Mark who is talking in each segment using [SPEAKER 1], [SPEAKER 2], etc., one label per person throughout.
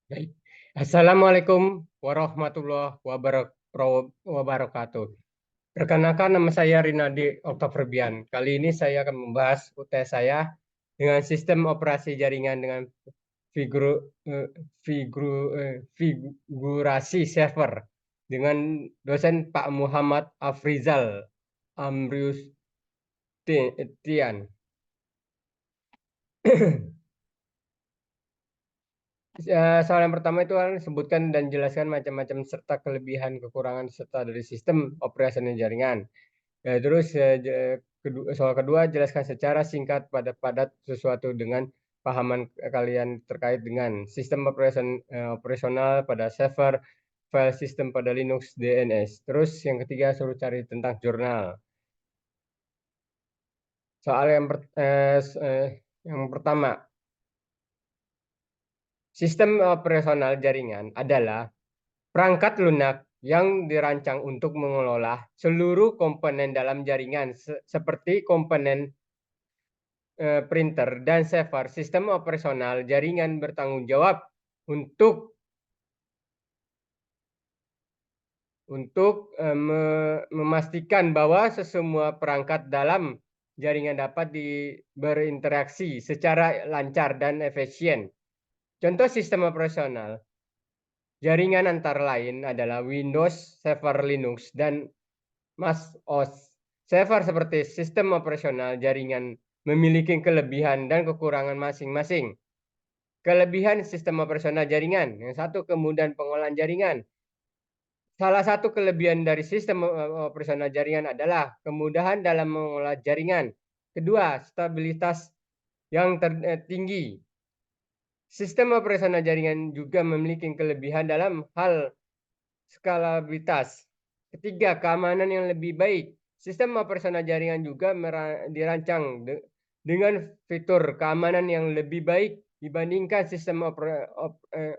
[SPEAKER 1] Baik. Assalamualaikum warahmatullahi wabarakatuh. Perkenalkan, nama saya Rinaldi Oktoberbian. Kali ini saya akan membahas UTS saya dengan sistem operasi jaringan dengan figur, figurasi server dengan dosen Pak Muhammad Afrizal Amrius Tian. Soal yang pertama itu kan sebutkan dan jelaskan macam-macam serta kelebihan kekurangan serta dari sistem operasi jaringan. Terus soal kedua, jelaskan secara singkat pada padat sesuatu dengan pahaman kalian terkait dengan sistem operasional pada server, file system pada Linux DNS. Terus yang ketiga, suruh cari tentang jurnal. Soal yang pertama, sistem operasional jaringan adalah perangkat lunak yang dirancang untuk mengelola seluruh komponen dalam jaringan seperti komponen printer dan server. Sistem operasional jaringan bertanggung jawab untuk memastikan bahwa semua perangkat dalam jaringan dapat berinteraksi secara lancar dan efisien. Contoh sistem operasional jaringan antara lain adalah Windows Server Linux dan Mas OS. Server seperti sistem operasional jaringan memiliki kelebihan dan kekurangan masing-masing. Kelebihan sistem operasional jaringan. Yang satu, kemudahan pengolahan jaringan. Salah satu kelebihan dari sistem operasional jaringan adalah kemudahan dalam mengolah jaringan. Kedua, stabilitas yang tinggi. Sistem operasional jaringan juga memiliki kelebihan dalam hal skalabilitas. Ketiga, keamanan yang lebih baik. Sistem operasional jaringan juga dirancang dengan fitur keamanan yang lebih baik dibandingkan sistem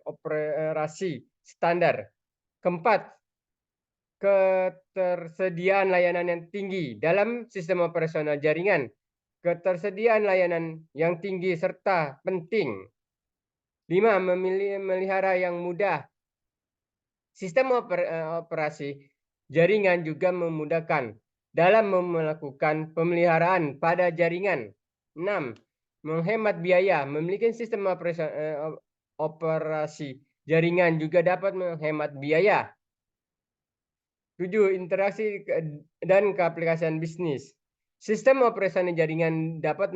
[SPEAKER 1] operasi standar. Keempat, ketersediaan layanan yang tinggi dalam sistem operasional jaringan. Ketersediaan layanan yang tinggi serta penting. 5, memelihara yang mudah. Sistem operasi jaringan juga memudahkan dalam melakukan pemeliharaan pada jaringan. 6, menghemat biaya. Memiliki sistem operasi jaringan juga dapat menghemat biaya. 7, interaksi dan keaplikasian bisnis. Sistem operasi jaringan dapat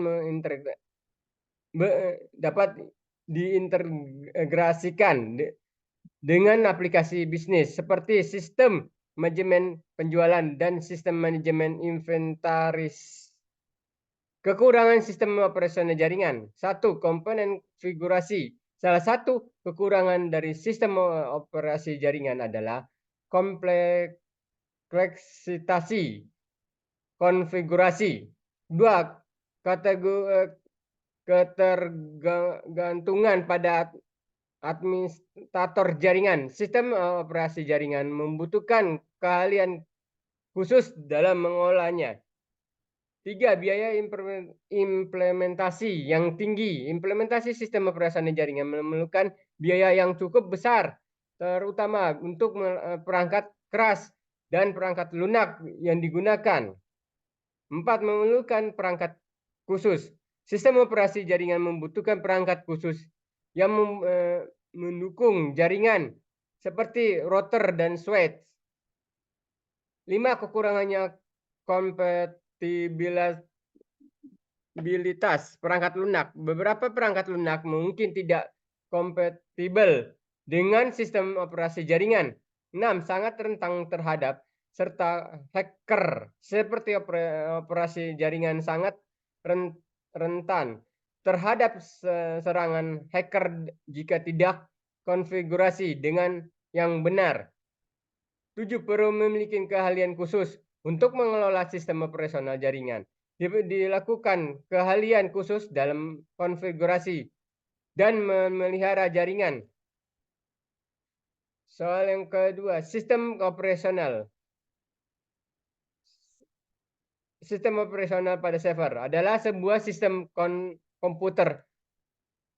[SPEAKER 1] diintegrasikan dengan aplikasi bisnis seperti sistem manajemen penjualan dan sistem manajemen inventaris. Kekurangan sistem operasional jaringan. 1, komponen konfigurasi. Salah satu kekurangan dari sistem operasi jaringan adalah kompleksitas konfigurasi. 2, ketergantungan pada administrator jaringan. Sistem operasi jaringan membutuhkan keahlian khusus dalam mengolahnya. 3, biaya implementasi yang tinggi. Implementasi sistem operasi jaringan memerlukan biaya yang cukup besar, terutama untuk perangkat keras dan perangkat lunak yang digunakan. 4, memerlukan perangkat khusus. Sistem operasi jaringan membutuhkan perangkat khusus yang mendukung jaringan seperti router dan switch. 5, kekurangannya kompatibilitas perangkat lunak. Beberapa perangkat lunak mungkin tidak kompatibel dengan sistem operasi jaringan. 6, sangat rentan terhadap serta hacker. Seperti operasi jaringan sangat rentan terhadap serangan hacker jika tidak konfigurasi dengan yang benar. 7, perlu memiliki keahlian khusus untuk mengelola sistem operasional jaringan. Dilakukan keahlian khusus dalam konfigurasi dan memelihara jaringan. Soal yang kedua, sistem operasional. Sistem operasional pada server adalah sebuah sistem komputer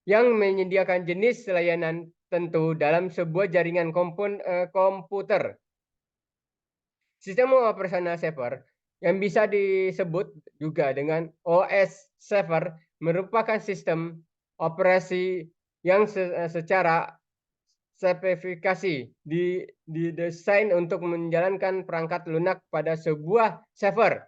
[SPEAKER 1] yang menyediakan jenis layanan tertentu dalam sebuah jaringan komputer. Sistem operasional server yang bisa disebut juga dengan OS server merupakan sistem operasi yang secara spesifikasi didesain untuk menjalankan perangkat lunak pada sebuah server.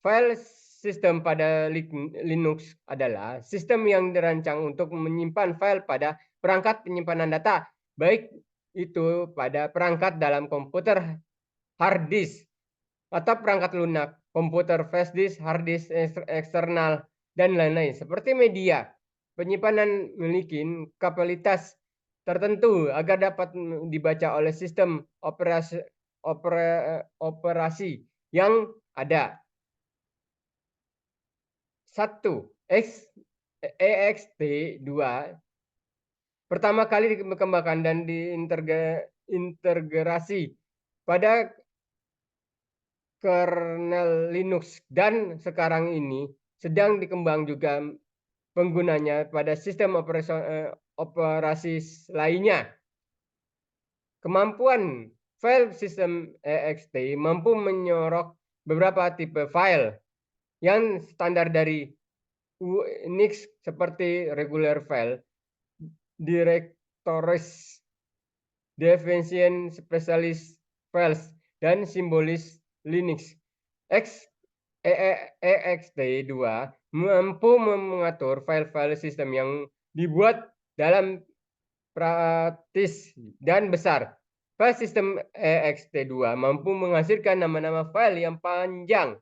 [SPEAKER 1] File sistem pada Linux adalah sistem yang dirancang untuk menyimpan file pada perangkat penyimpanan data, baik itu pada perangkat dalam komputer hard disk atau perangkat lunak, komputer flash disk, hard disk eksternal, dan lain-lain. Seperti media, penyimpanan memiliki kapasitas tertentu agar dapat dibaca oleh sistem operasi yang ada. 1. EXT2 pertama kali dikembangkan dan diintegrasi pada kernel Linux dan sekarang ini sedang dikembang juga penggunanya pada sistem operasi lainnya. Kemampuan file sistem EXT mampu menyorok beberapa tipe file yang standar dari Unix seperti regular file, directories, definition specialist files, dan simbolis Linux. EXT2 mampu mengatur file-file sistem yang dibuat dalam praktis dan besar. File sistem EXT2 mampu menghasilkan nama-nama file yang panjang.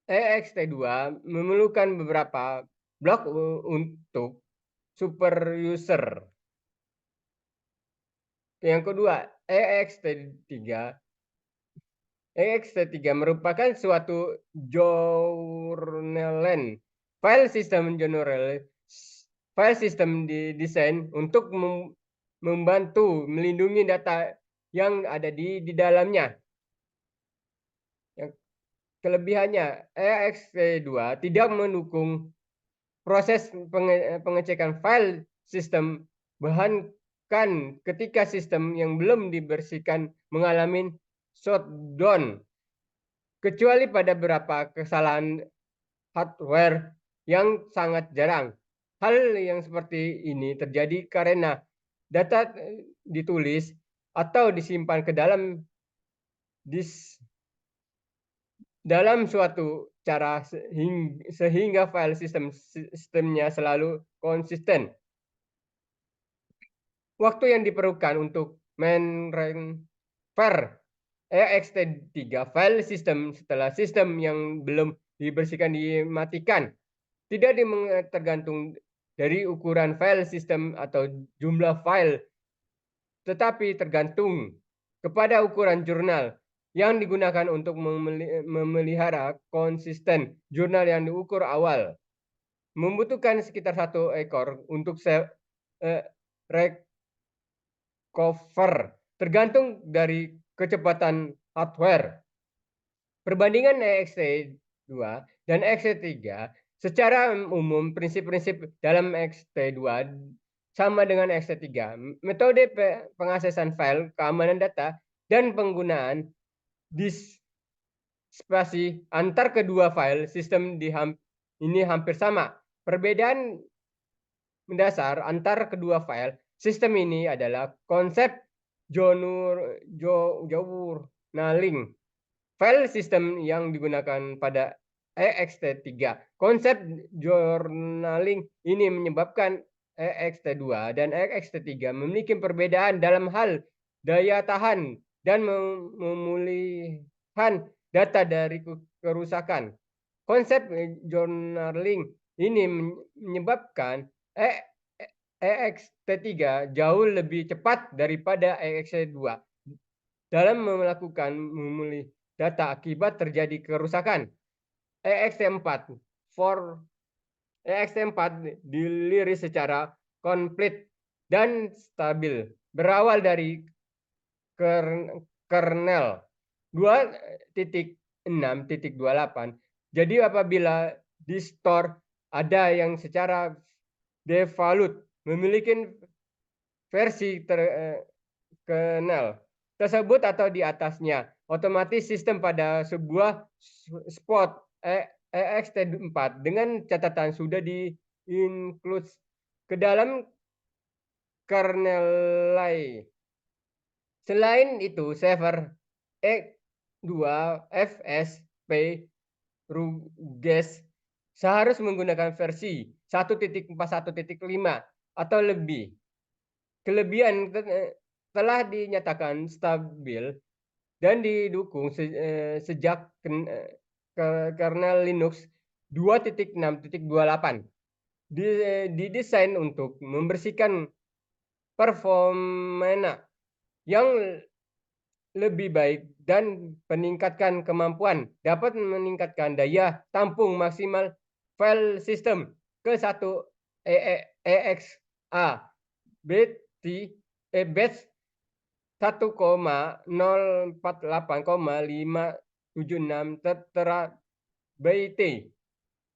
[SPEAKER 1] EXT2 memerlukan beberapa blok untuk super user. Yang kedua, EXT3 merupakan suatu journalan file system general. File system didesain untuk membantu melindungi data yang ada di dalamnya. Kelebihannya, EXT2 tidak mendukung proses pengecekan file sistem, bahkan ketika sistem yang belum dibersihkan mengalami shutdown, kecuali pada beberapa kesalahan hardware yang sangat jarang. Hal yang seperti ini terjadi karena data ditulis atau disimpan ke dalam disk dalam suatu cara sehingga file sistemnya selalu konsisten. Waktu yang diperlukan untuk mainframe EXT3 file system setelah sistem yang belum dibersihkan dimatikan tidak tergantung dari ukuran file system atau jumlah file, tetapi tergantung kepada ukuran jurnal yang digunakan untuk memelihara konsisten. Jurnal yang diukur awal membutuhkan sekitar 1 ekor untuk recover, tergantung dari kecepatan hardware. Perbandingan EXT2 dan EXT3 secara umum prinsip-prinsip dalam EXT2 sama dengan EXT3. Metode pengaksesan file, keamanan data, dan penggunaan dispersi antar kedua file sistem ini hampir sama. Perbedaan mendasar antar kedua file sistem ini adalah konsep journaling. File sistem yang digunakan pada EXT3. Konsep journaling ini menyebabkan EXT2 dan EXT3 memiliki perbedaan dalam hal daya tahan dan memulihkan data dari kerusakan. Konsep journaling ini menyebabkan EXT3 jauh lebih cepat daripada EXT2 dalam melakukan memulih data akibat terjadi kerusakan. EXT4 diliris secara komplit dan stabil, berawal dari kernel 2.6.28. Jadi apabila di store ada yang secara Devalut memiliki versi kernel tersebut atau di atasnya. Otomatis sistem pada sebuah spot ext4 dengan catatan sudah di-include ke dalam kernel lain. Selain itu, server E2 FSP Ruges seharus menggunakan versi 1.41.5 atau lebih. Kelebihan telah dinyatakan stabil dan didukung sejak kernel Linux 2.6.28 didesain untuk membersihkan performa yang lebih baik dan meningkatkan kemampuan, dapat meningkatkan daya tampung maksimal file system ke 1 EXA batch 1,048,576 terabyte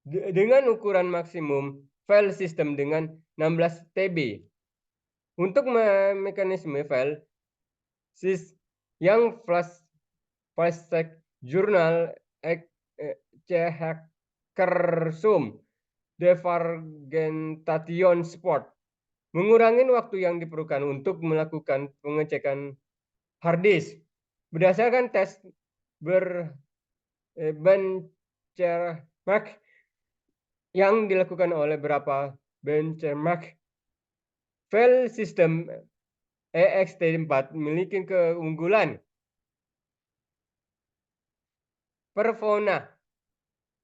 [SPEAKER 1] dengan ukuran maksimum file system dengan 16 TB. Untuk mekanisme file yang flash jurnal Kersum Devargentation Sport mengurangi waktu yang diperlukan untuk melakukan pengecekan hard disk. Berdasarkan tes benchmark yang dilakukan oleh beberapa benchmark, file system ext4 memiliki keunggulan performa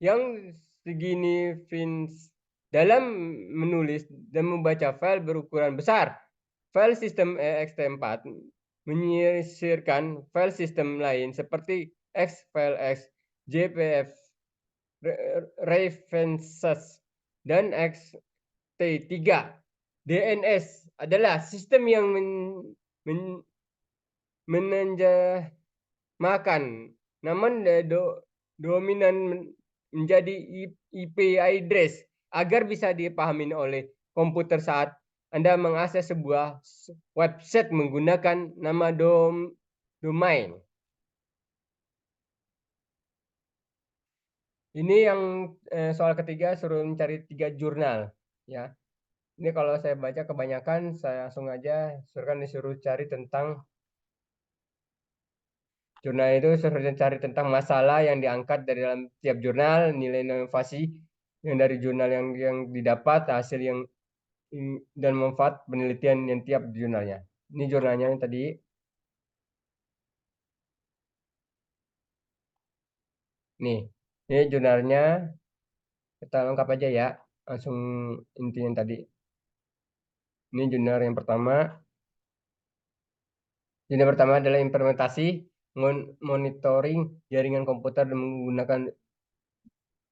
[SPEAKER 1] yang signifikan dalam menulis dan membaca file berukuran besar. File sistem ext4 menyisirkan file sistem lain seperti Xfilex, JPF, References, dan Xt3. DNS adalah sistem yang menanjamakan namun dominan menjadi IP address agar bisa dipahami oleh komputer saat Anda mengakses sebuah website menggunakan nama domain. Ini yang soal ketiga, suruh mencari 3 jurnal, ya. Ini kalau saya baca kebanyakan saya langsung aja disuruh cari tentang jurnal itu, suruh cari tentang masalah yang diangkat dari dalam tiap jurnal, nilai inovasi yang dari jurnal yang didapat, hasil yang dan manfaat penelitian yang tiap jurnalnya. Ini jurnalnya yang tadi. Nih, ini jurnalnya kita lengkap aja ya. Langsung intinya tadi. Ini jurnal yang pertama. Jurnal pertama adalah implementasi monitoring jaringan komputer menggunakan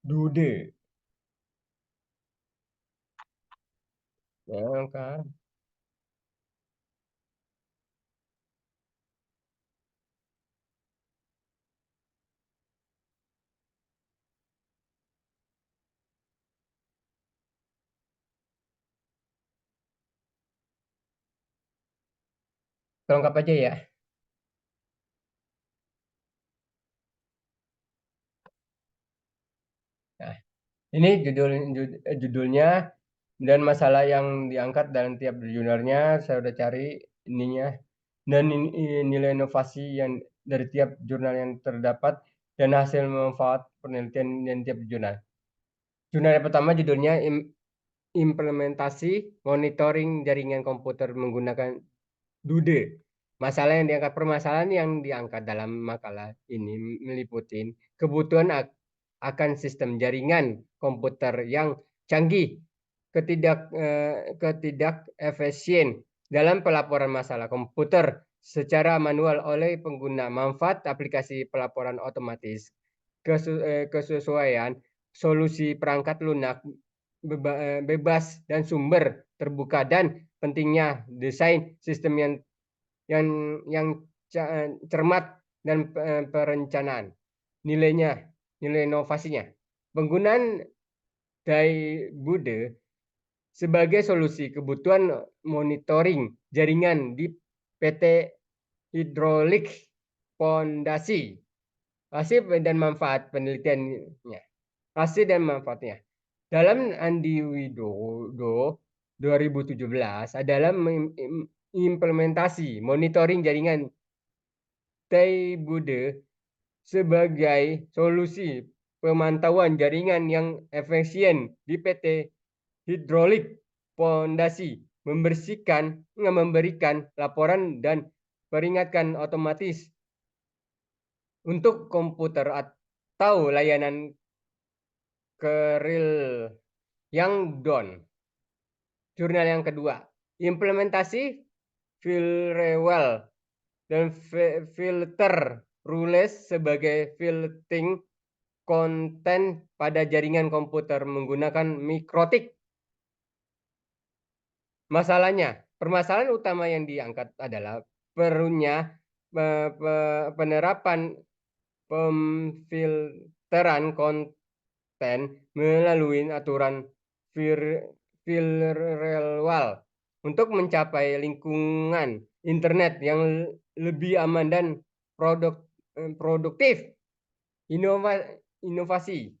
[SPEAKER 1] Dude. Ya, kan. Lengkap aja ya. Nah, ini judulnya dan masalah yang diangkat dalam tiap jurnalnya. Saya udah cari ininya dan nilai inovasi yang dari tiap jurnal yang terdapat dan hasil manfaat penelitian yang tiap jurnal. Jurnal yang pertama judulnya implementasi monitoring jaringan komputer menggunakan Dude. Permasalahan yang diangkat dalam makalah ini meliputi kebutuhan akan sistem jaringan komputer yang canggih, ketidak efisien dalam pelaporan masalah komputer secara manual oleh pengguna, manfaat aplikasi pelaporan otomatis, kesesuaian solusi perangkat lunak bebas dan sumber terbuka, dan pentingnya desain sistem yang cermat dan perencanaan. Nilai inovasinya. Penggunaan Daibude sebagai solusi kebutuhan monitoring jaringan di PT Hidrolik Fondasi. Hasil dan manfaat penelitiannya. Hasil dan manfaatnya. Dalam Andi Widodo 2017 adalah implementasi monitoring jaringan Taibude sebagai solusi pemantauan jaringan yang efisien di PT Hidrolik Fondasi, memberikan laporan dan peringatkan otomatis untuk komputer atau layanan keril yang down. Jurnal yang kedua, implementasi Filrewell dan filter rules sebagai filtering konten pada jaringan komputer menggunakan mikrotik. Permasalahan utama yang diangkat adalah perlunya penerapan pemfilteran konten melalui aturan firewall untuk mencapai lingkungan internet yang lebih aman dan produktif. Inovasi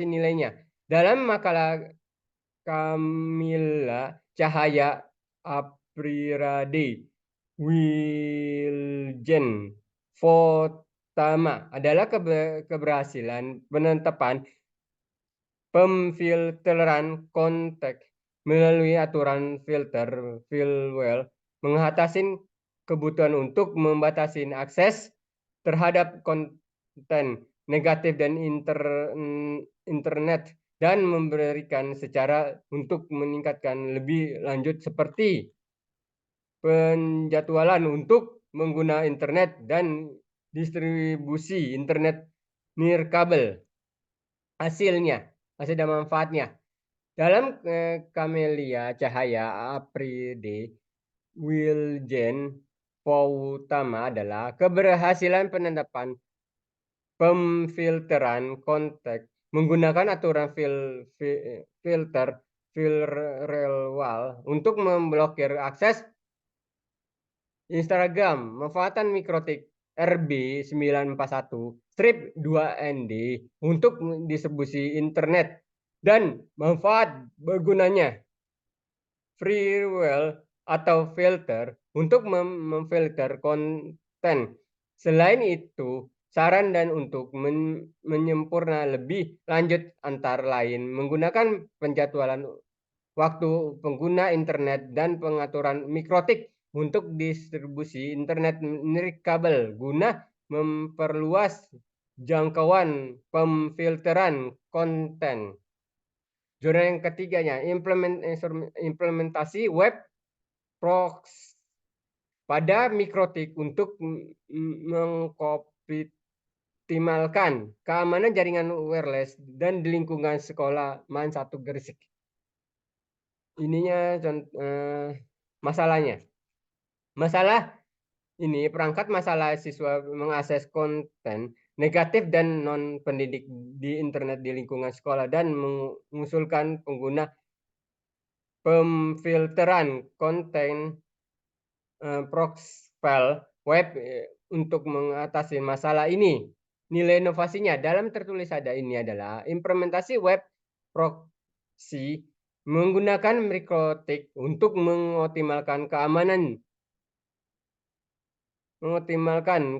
[SPEAKER 1] nilainya. Dalam makalah Kamila Cahaya Aprirade Wiljen Fotama adalah keberhasilan penetapan pemfilteran konteks melalui aturan filter firewall mengatasi kebutuhan untuk membatasi akses terhadap konten negatif dan internet dan memberikan secara untuk meningkatkan lebih lanjut seperti penjadwalan untuk menggunakan internet dan distribusi internet nirkabel. Hasil dan manfaatnya. Dalam Camellia Cahaya Apride Wiljen Fotama adalah keberhasilan penetapan pemfilteran konteks menggunakan aturan filter firewall untuk memblokir akses Instagram, manfaatan mikrotik RB941-2ND untuk distribusi internet dan manfaat bergunanya firewall atau filter untuk memfilter konten. Selain itu, saran dan untuk menyempurna lebih lanjut antara lain menggunakan penjadwalan waktu pengguna internet dan pengaturan mikrotik untuk distribusi internet nirkabel guna memperluas jangkauan pemfilteran konten. Zona yang ketiganya, implementasi web proxy pada mikrotik untuk mengoptimalkan keamanan jaringan wireless dan di lingkungan sekolah MAN 1 Gresik. Ininya masalahnya. Masalah ini perangkat masalah siswa mengakses konten negatif dan non pendidik di internet di lingkungan sekolah dan mengusulkan pengguna pemfilteran konten proxy file web untuk mengatasi masalah ini. Nilai inovasinya dalam tertulis ada ini adalah implementasi web proxy menggunakan mikrotik untuk mengoptimalkan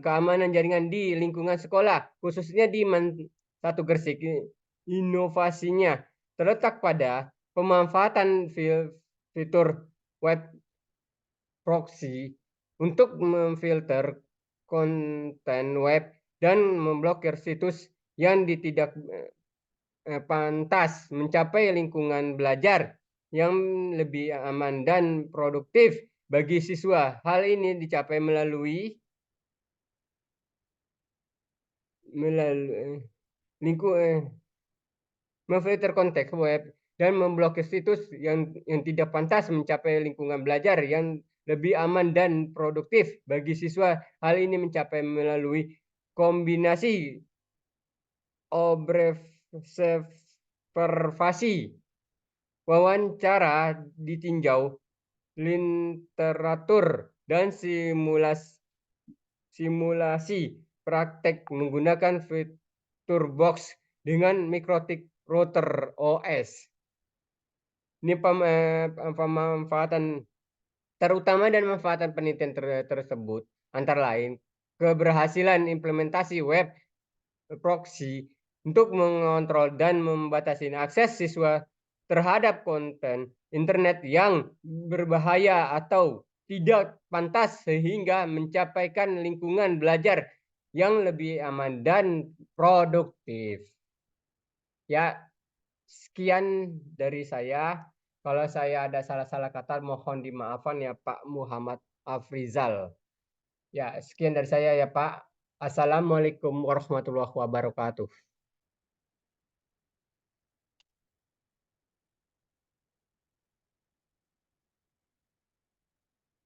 [SPEAKER 1] keamanan jaringan di lingkungan sekolah, khususnya di MAN 1 Gresik. Inovasinya terletak pada pemanfaatan fitur web proxy untuk memfilter konten web dan memblokir situs yang tidak pantas mencapai lingkungan belajar yang lebih aman dan produktif bagi siswa. Hal ini dicapai melalui memfilter konteks web dan memblokir situs yang tidak pantas mencapai lingkungan belajar yang lebih aman dan produktif bagi siswa. Hal ini mencapai melalui kombinasi observasi wawancara ditinjau literatur dan simulasi praktek menggunakan fitur box dengan Mikrotik Router OS. Ini pemanfaatan terutama dan manfaatan penelitian tersebut antara lain keberhasilan implementasi web proxy untuk mengontrol dan membatasi akses siswa terhadap konten internet yang berbahaya atau tidak pantas sehingga mencapaikan lingkungan belajar yang lebih aman dan produktif. Ya, sekian dari saya. Kalau saya ada salah-salah kata mohon dimaafkan ya Pak Muhammad Afrizal. Ya, sekian dari saya ya Pak. Assalamualaikum warahmatullahi wabarakatuh.